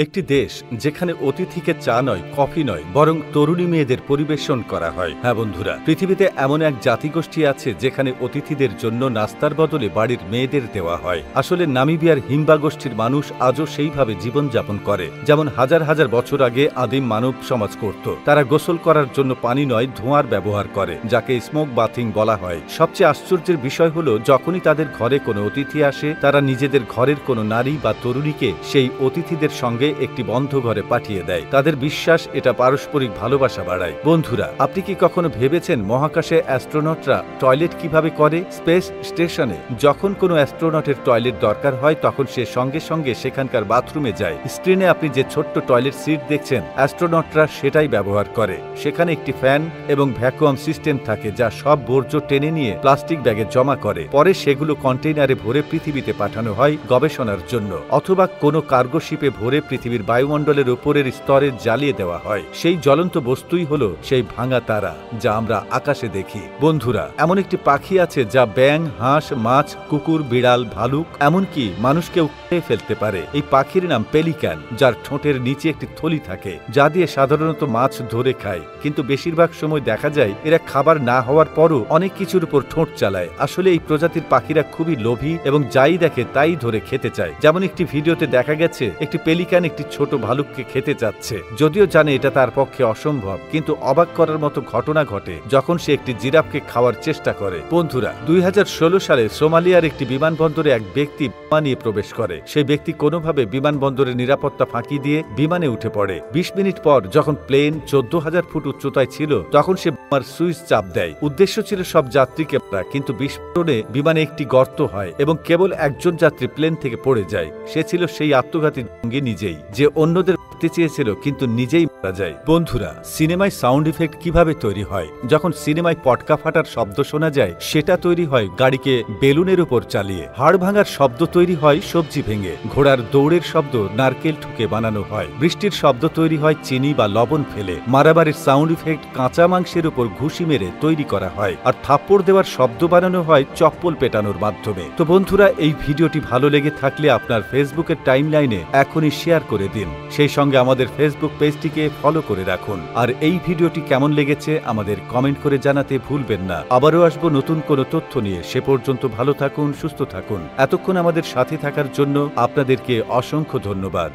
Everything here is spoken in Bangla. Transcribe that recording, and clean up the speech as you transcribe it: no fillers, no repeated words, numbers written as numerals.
একটি দেশ যেখানে অতিথিকে চা নয়, কফি নয়, বরং তরুণী মেয়েদের পরিবেশন করা হয়। হ্যাঁ বন্ধুরা, পৃথিবীতে এমন এক জাতিগোষ্ঠী আছে যেখানে অতিথিদের জন্য নাস্তার বদলে বাড়ির মেয়েদের দেওয়া হয়। আসলে নামিবিয়ার হিম্বা গোষ্ঠীর মানুষ আজও সেইভাবে জীবনযাপন করে যেমন হাজার হাজার বছর আগে আদিম মানব সমাজ করত। তারা গোসল করার জন্য পানি নয়, ধোঁয়ার ব্যবহার করে, যাকে স্মোক বাথিং বলা হয়। সবচেয়ে আশ্চর্যের বিষয় হলো, যখনই তাদের ঘরে কোনো অতিথি আসে, তারা নিজেদের ঘরের কোনো নারী বা তরুণীকে সেই অতিথিদের সঙ্গে একটি বন্ধ ঘরে পাঠিয়ে দেয়। তাদের বিশ্বাস এটা পারস্পরিক ভালোবাসা বাড়ায়। বন্ধুরা, আপনি কি কখনো ভেবেছেন মহাকাশে অ্যাস্ট্রোনটরা টয়লেট কিভাবে করে? স্পেস স্টেশনে যখন কোনো অ্যাস্ট্রোনটের টয়লেট দরকার হয়, তখন সে সঙ্গে সঙ্গে সেখানকার বাথরুমে যায়। স্ক্রিনে আপনি যে ছোট্ট টয়লেট সিট দেখছেন, অ্যাস্ট্রোনটরা সেটাই ব্যবহার করে। সেখানে একটি ফ্যান এবং ভ্যাকুয়াম সিস্টেম থাকে, যা সব বর্জ্য টেনে নিয়ে প্লাস্টিক ব্যাগে জমা করে। পরে সেগুলো কন্টেইনারে ভরে পৃথিবীতে পাঠানো হয় গবেষণার জন্য, অথবা কোনো কার্গো শিপে ভরে পৃথিবীর বায়ুমণ্ডলের উপরের স্তরে জ্বালিয়ে দেওয়া হয়। সেই জ্বলন্ত বস্তুই হলো সেই ভাঙা তারা, যা আমরা আকাশে দেখি। বন্ধুরা, এমন একটি পাখি আছে যা ব্যাঙ, হাঁস, মাছ, কুকুর, বিড়াল, ভালুক, এমনকি মানুষকেও খেয়ে ফেলতে পারে। এই পাখির নাম পেলিক্যান, যার ঠোঁটের নিচে একটি থলি থাকে, যা দিয়ে সাধারণত মাছ ধরে খায়। কিন্তু বেশিরভাগ সময় দেখা যায় এরা খাবার না হওয়ার পরও অনেক কিছুর উপর ঠোঁট চালায়। আসলে এই প্রজাতির পাখিরা খুবই লোভী এবং যাই দেখে তাই ধরে খেতে চায়। যেমন একটি ভিডিওতে দেখা গেছে একটি পেলিক্যান একটি ছোট ভালুককে খেতে চাচ্ছে, যদিও জানে এটা তার পক্ষে অসম্ভব। কিন্তু অবাক করার মতো ঘটনা ঘটে যখন সে একটি জিরাফকে খাওয়ার চেষ্টা করে। বন্ধুরা, 2016 সালে সোমালিয়ার একটি বিমানবন্দরে এক ব্যক্তি বিমান নিয়ে প্রবেশ করে। সেই ব্যক্তি কোনোভাবে বিমানবন্দরের নিরাপত্তা ফাঁকি দিয়ে বিমানে উঠে পড়ে। 20 মিনিট পর যখন প্লেন 14,000 ফুট উচ্চতায় ছিল, তখন সে বোমার সুইচ চাপ দেয়। উদ্দেশ্য ছিল সব যাত্রীকে, কিন্তু বিস্ফোরণে বিমানে একটি গর্ত হয় এবং কেবল একজন যাত্রী প্লেন থেকে পড়ে যায়। সে ছিল সেই আত্মঘাতী জঙ্গি নিজেই, যে অন্যদের মারতে চেয়েছিল কিন্তু নিজেই মারা যায়। বন্ধুরা, সিনেমায় সাউন্ড ইফেক্ট কিভাবে তৈরি হয়? যখন সিনেমায় পটকা ফাটার শব্দ শোনা যায়, সেটা তৈরি হয় গাড়িকে বেলুনের উপর চালিয়ে। হাড় ভাঙার শব্দ তৈরি হয় সবজি ভেঙে। ঘোড়ার দৌড়ের শব্দ নারকেল ঠুকে বানানো হয়। বৃষ্টির শব্দ তৈরি হয় চিনি বা লবণ ফেলে। মারামারির সাউন্ড ইফেক্ট কাঁচা মাংসের উপর ঘুষি মেরে তৈরি করা হয়। আর থাপ্পড় দেওয়ার শব্দ বানানো হয় চপ্পল পেটানোর মাধ্যমে। তো বন্ধুরা, এই ভিডিওটি ভালো লেগে থাকলে আপনার ফেসবুকের টাইমলাইনে এখনই শেয়ার করে দিন। সেই সঙ্গে আমাদের ফেসবুক পেজটিকে ফলো করে রাখুন। আর এই ভিডিওটি কেমন লেগেছে আমাদের কমেন্ট করে জানাতে ভুলবেন না। আবারও আসবো নতুন কোনো তথ্য নিয়ে। সে পর্যন্ত ভালো থাকুন, সুস্থ থাকুন। এতক্ষণ আমাদের সাথে থাকার জন্য আপনাদেরকে অসংখ্য ধন্যবাদ।